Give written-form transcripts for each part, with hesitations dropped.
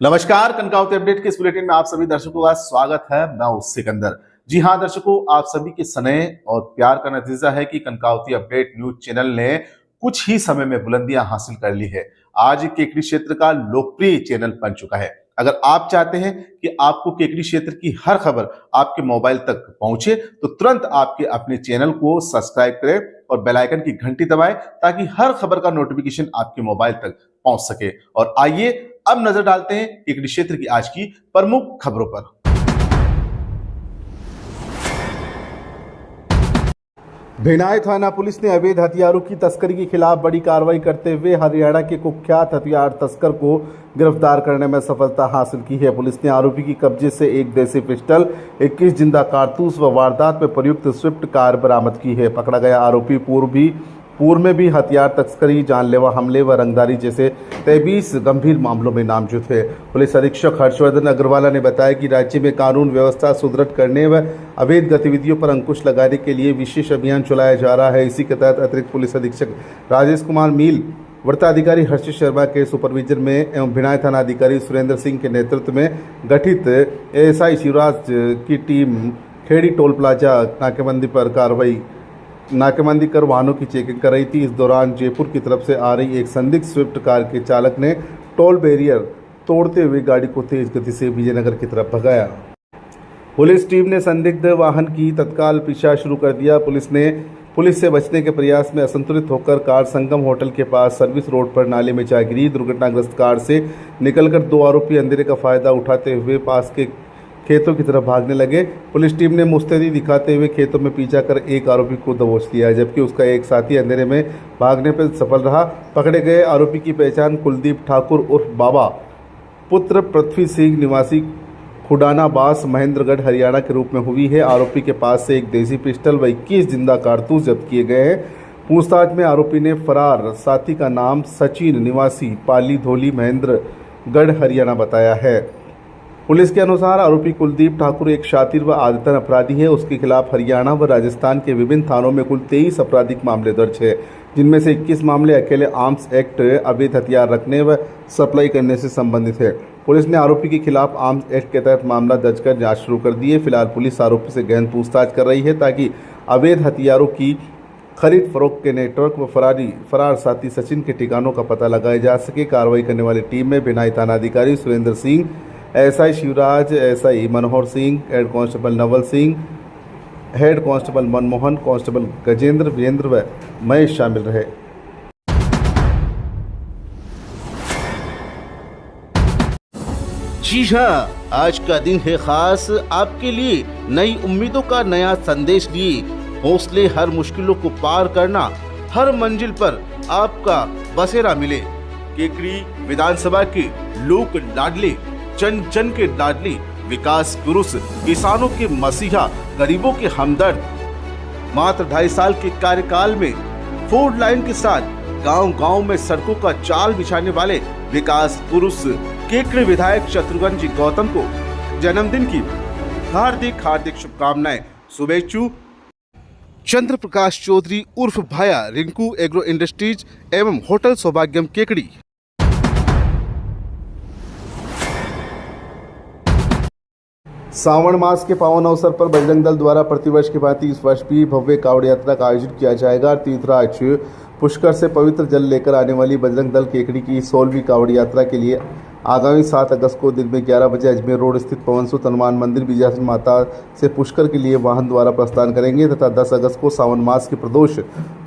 नमस्कार, कनकावती अपडेट के इस बुलेटिन में आप सभी दर्शकों का स्वागत है। मैं हूं सिकंदर। जी हां दर्शकों, आप सभी के स्नेह और प्यार का नतीजा है कि कनकावती अपडेट न्यूज चैनल ने कुछ ही समय में बुलंदियां हासिल कर ली है। आज केकड़ी क्षेत्र का लोकप्रिय चैनल बन चुका है। अगर आप चाहते हैं कि आपको केकड़ी क्षेत्र की हर खबर आपके मोबाइल तक पहुंचे तो तुरंत आपके अपने चैनल को सब्सक्राइब करें और बेल आइकन की घंटी दबाएं ताकि हर खबर का नोटिफिकेशन आपके मोबाइल तक पहुंच सके। और आइए अब नजर डालते हैं केकड़ी क्षेत्र की आज की प्रमुख खबरों पर। भिनाई थाना पुलिस ने अवैध हथियारों की तस्करी के खिलाफ बड़ी कार्रवाई करते हुए हरियाणा के कुख्यात हथियार तस्कर को गिरफ्तार करने में सफलता हासिल की है। पुलिस ने आरोपी की कब्जे से एक देसी पिस्टल, 21 जिंदा कारतूस व वारदात में प्रयुक्त स्विफ्ट कार बरामद की है। पकड़ा गया आरोपी पूर्व में भी हथियार तस्करी, जानलेवा हमले व रंगदारी जैसे 23 गंभीर मामलों में नामजद है। पुलिस अधीक्षक हर्षवर्धन अग्रवाला ने बताया कि राज्य में कानून व्यवस्था सुदृढ़ करने व अवैध गतिविधियों पर अंकुश लगाने के लिए विशेष अभियान चलाया जा रहा है। इसी के तहत अतिरिक्त पुलिस अधीक्षक राजेश कुमार मील, वृत्ताधिकारी हर्षित शर्मा के सुपरविजन में एवं भिनाई थाना अधिकारी सुरेंद्र सिंह के नेतृत्व में गठित एएसआई शिवराज की टीम खेड़ी टोल प्लाजा नाकेबंदी कर वाहनों की चेकिंग कर रही थी। इस दौरान जयपुर की तरफ से आ रही एक संदिग्ध स्विफ्ट कार के चालक ने टोल बैरियर तोड़ते हुए गाड़ी को तेज गति से विजयनगर की तरफ भगाया। पुलिस टीम ने संदिग्ध वाहन की तत्काल पीछा शुरू कर दिया। पुलिस से बचने के प्रयास में असंतुलित होकर कार संगम होटल के पास सर्विस रोड पर नाले में जा गिरी। दुर्घटनाग्रस्त कार से निकलकर दो आरोपी अंधेरे का फायदा उठाते हुए पास के खेतों की तरफ भागने लगे। पुलिस टीम ने मुस्तैदी दिखाते हुए खेतों में पीछा कर एक आरोपी को दबोच लिया, जबकि उसका एक साथी अंधेरे में भागने पर सफल रहा। पकड़े गए आरोपी की पहचान कुलदीप ठाकुर उर्फ बाबा पुत्र पृथ्वी सिंह निवासी खुडाना बास महेंद्रगढ़ हरियाणा के रूप में हुई है। आरोपी के पास से एक देसी पिस्टल व 21 जिंदा कारतूस जब्त किए गए हैं। पूछताछ में आरोपी ने फरार साथी का नाम सचिन निवासी पाली धोली महेंद्रगढ़ हरियाणा बताया है। पुलिस के अनुसार आरोपी कुलदीप ठाकुर एक शातिर व आदतन अपराधी है। उसके खिलाफ हरियाणा व राजस्थान के विभिन्न थानों में कुल 23 आपराधिक मामले दर्ज है, जिनमें से 21 मामले अकेले आर्म्स एक्ट अवैध हथियार रखने व सप्लाई करने से संबंधित है। पुलिस ने आरोपी के खिलाफ आर्म्स एक्ट के तहत मामला दर्ज कर जांच शुरू कर दी है। फिलहाल पुलिस आरोपी से गहन पूछताछ कर रही है ताकि अवैध हथियारों की खरीद फरोख्त के नेटवर्क व फरार साथी सचिन के ठिकानों का पता लगाया जा सके। कार्रवाई करने वाली टीम में भिनाई थाना अधिकारी Surendra Singh, ASI Shivraj, ASI Manohar Singh, head constable Naval Singh, head constable Manmohan, constable Gajendra, Virendra व महेश शामिल रहे। जी हाँ, आज का दिन है खास आपके लिए। नई उम्मीदों का नया संदेश लिए हौसले, हर मुश्किलों को पार करना, हर मंजिल पर आपका बसेरा मिले। केकड़ी विधानसभा के लोक लाडले, जन जन के लाडले, विकास पुरुष, किसानों के मसीहा, गरीबों के हमदर्द, मात्र 2.5 साल के कार्यकाल में 4 लाइन के साथ गांव-गांव में सड़कों का जाल बिछाने वाले विकास पुरुष केकड़ी विधायक शत्रुघ्न जी गौतम को जन्मदिन की हार्दिक शुभकामनाएं। शुभेच्छु चंद्र प्रकाश चौधरी उर्फ भाया, रिंकू एग्रो इंडस्ट्रीज एवं होटल सौभाग्यम केकड़ी। सावन मास के पावन अवसर पर बजरंग दल द्वारा प्रतिवर्ष की भांति इस वर्ष भी भव्य कावड़ यात्रा का आयोजन किया जाएगा। तीर्थराज पुष्कर से पवित्र जल लेकर आने वाली बजरंग दल केकड़ी की 16वीं कावड़ यात्रा के लिए आगामी 7 अगस्त को दिन में 11 बजे अजमेर रोड स्थित पवनसुत हनुमान मंदिर विजयासन माता से पुष्कर के लिए वाहन द्वारा प्रस्थान करेंगे तथा 10 अगस्त को सावन मास के प्रदोष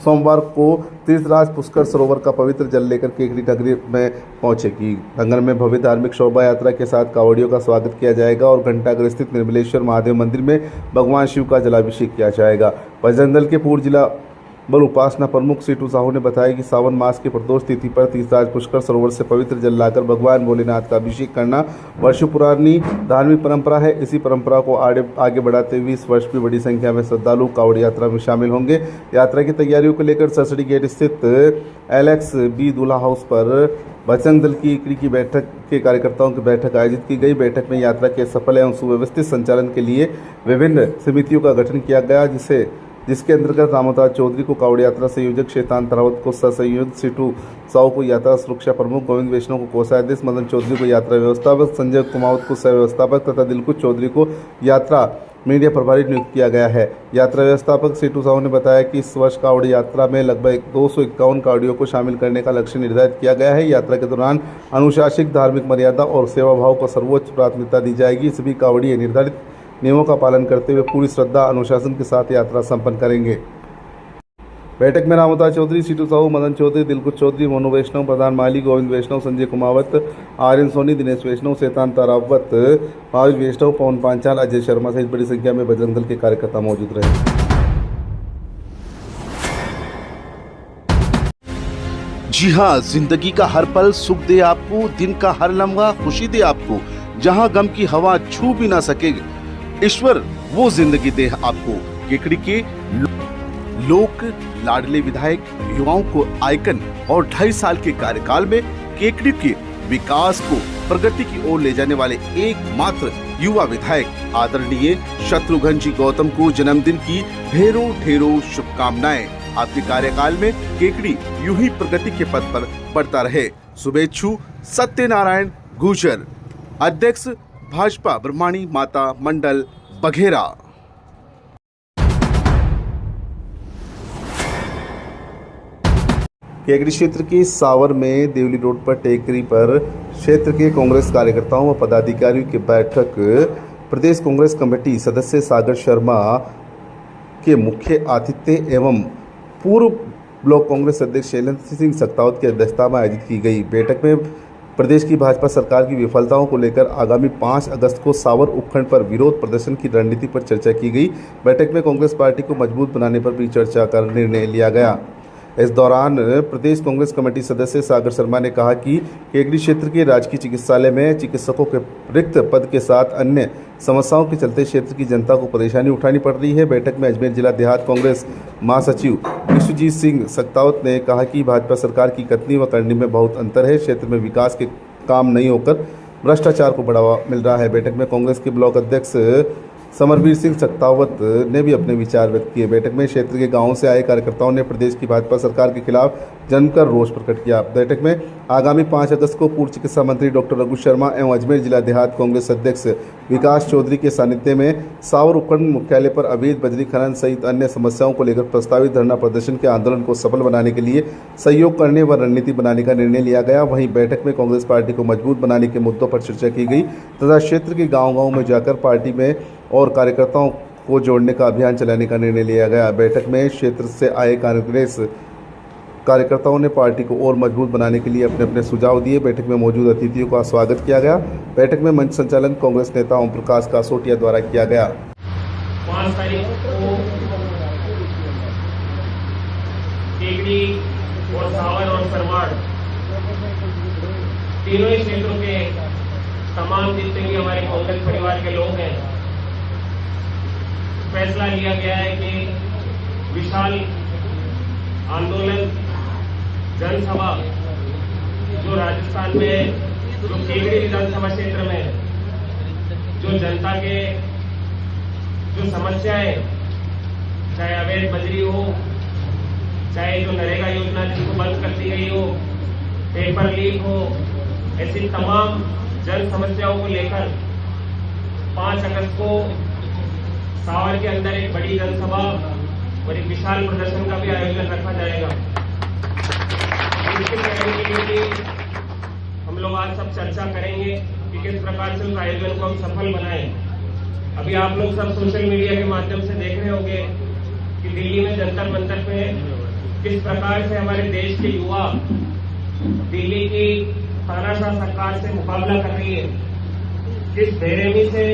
सोमवार को तीर्थराज पुष्कर सरोवर का पवित्र जल लेकर केकड़ी नगरी में पहुंचेगी। नगर में भव्य धार्मिक शोभा यात्रा के साथ कावड़ियों का स्वागत किया जाएगा और घंटाघर स्थित निर्मलेश्वर महादेव मंदिर में भगवान शिव का जलाभिषेक किया जाएगा। बजरंग दल के पूर्व जिला बल उपासना प्रमुख सीटू साहू ने बताया कि सावन मास की प्रदोष तिथि पर तीर्थराज पुष्कर सरोवर से पवित्र जल लाकर भगवान भोलेनाथ का अभिषेक करना वर्षों पुरानी धार्मिक परंपरा है। इसी परंपरा को आगे बढ़ाते हुए इस वर्ष भी बड़ी संख्या में श्रद्धालु कावड़ यात्रा में शामिल होंगे। यात्रा की तैयारियों को लेकर सरसड़ी गेट स्थित एलेक्स बी दूल्हा हाउस पर बजरंग दल की बैठक के कार्यकर्ताओं की बैठक आयोजित की गई। बैठक में यात्रा के सफल एवं सुव्यवस्थित संचालन के लिए विभिन्न समितियों का गठन किया गया, जिसे जिसके अंतर्गत रामोताज चौधरी को कावड़ यात्रा संयोजक, शैतान रावत को सह संयोजक, सिटू साहू को यात्रा सुरक्षा प्रमुख, गोविंद वैष्णव को कोषाध्यक्ष, मदन चौधरी को यात्रा व्यवस्थापक, संजय कुमावत को सह व्यवस्थापक तथा दिलकुश चौधरी को यात्रा मीडिया प्रभारी नियुक्त किया गया है। यात्रा व्यवस्थापक सिटू साहू ने बताया कि इस वर्ष कावड़ यात्रा में लगभग 251 कावड़ियों को शामिल करने का लक्ष्य निर्धारित किया गया है। यात्रा के दौरान अनुशासिक, धार्मिक मर्यादा और सेवा भाव को सर्वोच्च प्राथमिकता दी जाएगी। सभी कावड़िए निर्धारित नियमों का पालन करते हुए पूरी श्रद्धा, अनुशासन के साथ यात्रा संपन्न करेंगे। बैठक में रामोताज चौधरी, सिटू साहू, मदन चौधरी, दिलकुश चौधरी, मोनू वैष्णव, प्रधान माली, गोविंद वैष्णव, संजय कुमावत, आर्यन सोनी, दिनेश वैष्णव, शैतान तारावत, महावीर वैष्णव, पवन पांचाल, अजय शर्मा सहित बड़ी संख्या में बजरंग दल के कार्यकर्ता मौजूद रहे। जी हाँ, जिंदगी का हर पल सुख दे आपको, दिन का हर लम्हा खुशी दे आपको, जहाँ गम की हवा छू भी ना सके ईश्वर वो जिंदगी दे आपको। केकड़ी के लोक लाडले विधायक, युवाओं को आइकन और 2.5 साल के कार्यकाल में केकड़ी के विकास को प्रगति की ओर ले जाने वाले एकमात्र युवा विधायक आदरणीय शत्रुघ्न जी गौतम को जन्मदिन की ढेरों ढेरों शुभकामनाएं। आपके कार्यकाल में केकड़ी यूं ही प्रगति के पथ पर बढ़ता रहे। शुभेच्छु सत्यनारायण गुर्जर, अध्यक्ष भाजपा ब्रह्माणी माता मंडल बघेरा। केकड़ी क्षेत्र के सावर में देवली रोड पर टेकरी पर क्षेत्र के कांग्रेस कार्यकर्ताओं व पदाधिकारियों की बैठक प्रदेश कांग्रेस कमेटी सदस्य सागर शर्मा के मुख्य आतिथ्य एवं पूर्व ब्लॉक कांग्रेस अध्यक्ष शैलेंद्र सिंह सक्तावत की अध्यक्षता में आयोजित की गई। बैठक में प्रदेश की भाजपा सरकार की विफलताओं को लेकर आगामी 5 अगस्त को सावर उपखंड पर विरोध प्रदर्शन की रणनीति पर चर्चा की गई। बैठक में कांग्रेस पार्टी को मजबूत बनाने पर भी चर्चा कर निर्णय लिया गया। इस दौरान प्रदेश कांग्रेस कमेटी सदस्य सागर शर्मा ने कहा कि केकड़ी क्षेत्र के राजकीय चिकित्सालय में चिकित्सकों के रिक्त पद के साथ अन्य समस्याओं के चलते क्षेत्र की जनता को परेशानी उठानी पड़ रही है। बैठक में अजमेर जिला देहात कांग्रेस महासचिव विश्वजीत सिंह सक्तावत ने कहा कि भाजपा सरकार की कथनी व करनी में बहुत अंतर है। क्षेत्र में विकास के काम नहीं होकर भ्रष्टाचार को बढ़ावा मिल रहा है। बैठक में कांग्रेस के ब्लॉक अध्यक्ष समरवीर सिंह सक्तावत ने भी अपने विचार व्यक्त किए। बैठक में क्षेत्र के गांवों से आए कार्यकर्ताओं ने प्रदेश की भाजपा सरकार के खिलाफ जमकर रोष प्रकट किया। बैठक में आगामी 5 अगस्त को पूर्व चिकित्सा मंत्री डॉक्टर रघु शर्मा एवं अजमेर जिला देहात कांग्रेस अध्यक्ष विकास चौधरी के सानिध्य में सावर उपखंड मुख्यालय पर अवैध बजरी खनन सहित अन्य समस्याओं को लेकर प्रस्तावित धरना प्रदर्शन के आंदोलन को सफल बनाने के लिए सहयोग करने व रणनीति बनाने का निर्णय लिया गया। वहीं बैठक में कांग्रेस पार्टी को मजबूत बनाने के मुद्दों पर चर्चा की गई तथा क्षेत्र के गाँव-गाँव में जाकर पार्टी में और कार्यकर्ताओं को जोड़ने का अभियान चलाने का निर्णय लिया गया। बैठक में क्षेत्र से आए कांग्रेस कार्यकर्ताओं ने पार्टी को और मजबूत बनाने के लिए अपने अपने सुझाव दिए। बैठक में मौजूद अतिथियों का स्वागत किया गया। बैठक में मंच संचालन कांग्रेस नेता ओम प्रकाश कासोटिया द्वारा किया गया। 5 तारीख को केकड़ी और सावर और सरवाड़ तीनों ही क्षेत्रों के तमाम जितने भी हमारे कांग्रेस परिवार के लोग हैं, फैसला लिया गया है कि विशाल आंदोलन जनसभा जो राजस्थान में जो केकड़ी विधानसभा क्षेत्र में जो जनता के जो समस्याएं, चाहे अवैध बजरी हो, चाहे जो नरेगा योजना जिसको बंद कर दी गई हो, पेपर लीक हो, ऐसी तमाम जन समस्याओं को लेकर 5 अगस्त को सावर के अंदर एक बड़ी जनसभा और एक विशाल प्रदर्शन का भी आयोजन रखा जाएगा। इसके तैयारी के लिए हम लोग आज सब चर्चा करेंगे कि किस प्रकार से उस आयोजन को हम सफल बनाएं। अभी आप लोग सब सोशल मीडिया के माध्यम से देख रहे होंगे कि दिल्ली में जंतर मंतर पे किस प्रकार से हमारे देश के युवा दिल्ली की तानाशाह सरकार से मुकाबला कर रही है, किस बेरहमी से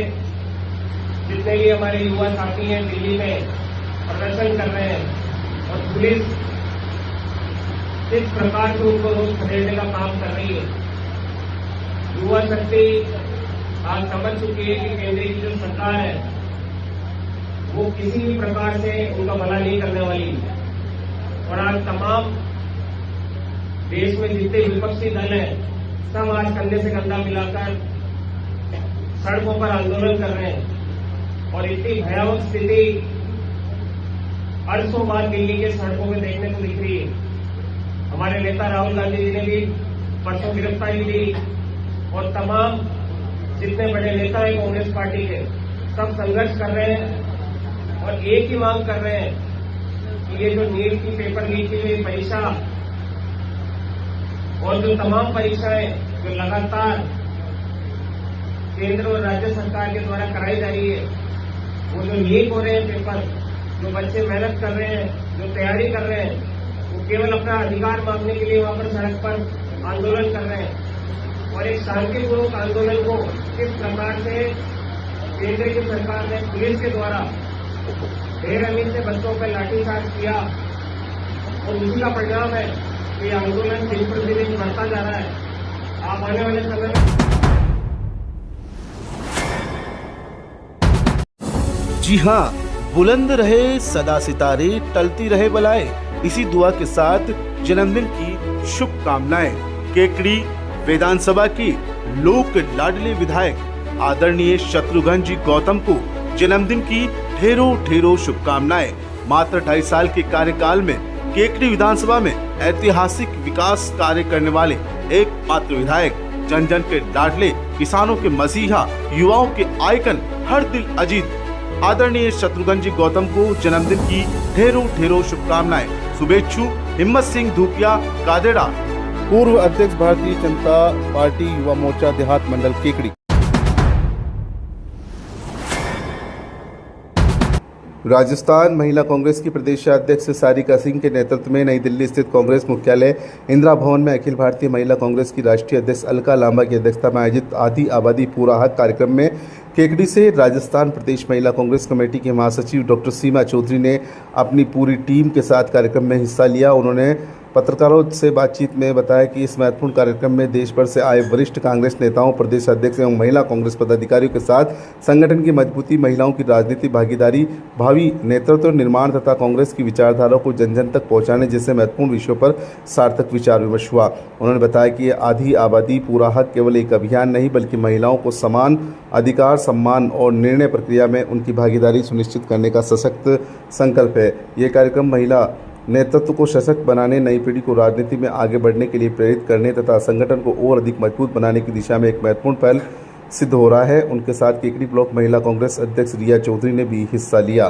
जितने भी हमारे युवा साथी हैं दिल्ली में प्रदर्शन कर रहे हैं और पुलिस किस प्रकार से उनको रोज खदेड़ने का काम कर रही है। युवा शक्ति आज समझ चुकी है कि केंद्र की जो सरकार है वो किसी भी प्रकार से उनका भला नहीं करने वाली और आज तमाम देश में जितने विपक्षी दल हैं सब आज कंधे से कंधा मिलाकर सड़कों पर आंदोलन कर रहे हैं और इतनी भयावह स्थिति अरसों बाद दिल्ली के सड़कों में देखने को दिख रही है। हमारे नेता राहुल गांधी जी ने भी परसों गिरफ्तारी दी और तमाम जितने बड़े नेता हैं कांग्रेस पार्टी के सब संघर्ष कर रहे हैं और एक ही मांग कर रहे हैं कि ये जो नीट की पेपर लीक की हुई परीक्षा और जो तमाम परीक्षाएं जो लगातार केंद्र और राज्य सरकार के द्वारा कराई जा रही है, वो जो लीक हो रहे हैं पेपर, जो बच्चे मेहनत कर रहे हैं, जो तैयारी कर रहे हैं, वो केवल अपना अधिकार मांगने के लिए वहां पर सड़क पर आंदोलन कर रहे हैं। और एक शांतिपूर्वक आंदोलन को किस प्रकार से केंद्र की सरकार ने पुलिस के द्वारा बेरहमी से बच्चों पर लाठीचार्ज किया और उसी का परिणाम है कि आंदोलन दिन प्रतिदिन बढ़ता जा रहा है। आप आने वाले समय में जी हाँ, बुलंद रहे सदा सितारे, टलती रहे बलाएं, इसी दुआ के साथ जन्मदिन की शुभकामनाएं। केकड़ी विधानसभा की लोक लाडले विधायक आदरणीय शत्रुघ्न जी गौतम को जन्मदिन की ढेरों ढेरों शुभकामनाएं। मात्र 2.5 साल के कार्यकाल में केकड़ी विधानसभा में ऐतिहासिक विकास कार्य करने वाले एकमात्र विधायक, जन जन के लाडले, किसानों के मसीहा, युवाओं के आइकन, हर दिल अजीत आदरणीय शत्रुघ्न जी गौतम को जन्मदिन की ढेरों ढेरों शुभकामनाएं। शुभेच्छु हिम्मत सिंह धूपिया कादेड़ा, पूर्व अध्यक्ष भारतीय जनता पार्टी युवा मोर्चा देहात मंडल केकड़ी। राजस्थान महिला कांग्रेस की प्रदेशाध्यक्ष सारिका सिंह के नेतृत्व में नई दिल्ली स्थित कांग्रेस मुख्यालय इंदिरा भवन में अखिल भारतीय महिला कांग्रेस की राष्ट्रीय अध्यक्ष अलका लांबा की अध्यक्षता में आयोजित आधी आबादी पूरा हक कार्यक्रम में केकड़ी से राजस्थान प्रदेश महिला कांग्रेस कमेटी के महासचिव डॉक्टर सीमा चौधरी ने अपनी पूरी टीम के साथ कार्यक्रम में हिस्सा लिया। उन्होंने पत्रकारों से बातचीत में बताया कि इस महत्वपूर्ण कार्यक्रम में देश भर से आए वरिष्ठ कांग्रेस नेताओं, प्रदेश अध्यक्ष एवं महिला कांग्रेस पदाधिकारियों के साथ संगठन की मजबूती, महिलाओं की राजनीतिक भागीदारी, भावी नेतृत्व निर्माण तथा कांग्रेस की विचारधारा को जन जन तक पहुंचाने जैसे महत्वपूर्ण विषयों पर सार्थक विचार विमर्श हुआ। उन्होंने बताया कि आधी आबादी पूरा हक केवल एक अभियान नहीं बल्कि महिलाओं को समान अधिकार, सम्मान और निर्णय प्रक्रिया में उनकी भागीदारी सुनिश्चित करने का सशक्त संकल्प है। ये कार्यक्रम महिला नेतृत्व को सशक्त बनाने, नई पीढ़ी को राजनीति में आगे बढ़ने के लिए प्रेरित करने तथा संगठन को और अधिक मजबूत बनाने की दिशा में एक महत्वपूर्ण पहल सिद्ध हो रहा है। उनके साथ केकड़ी ब्लॉक महिला कांग्रेस अध्यक्ष रिया चौधरी ने भी हिस्सा लिया।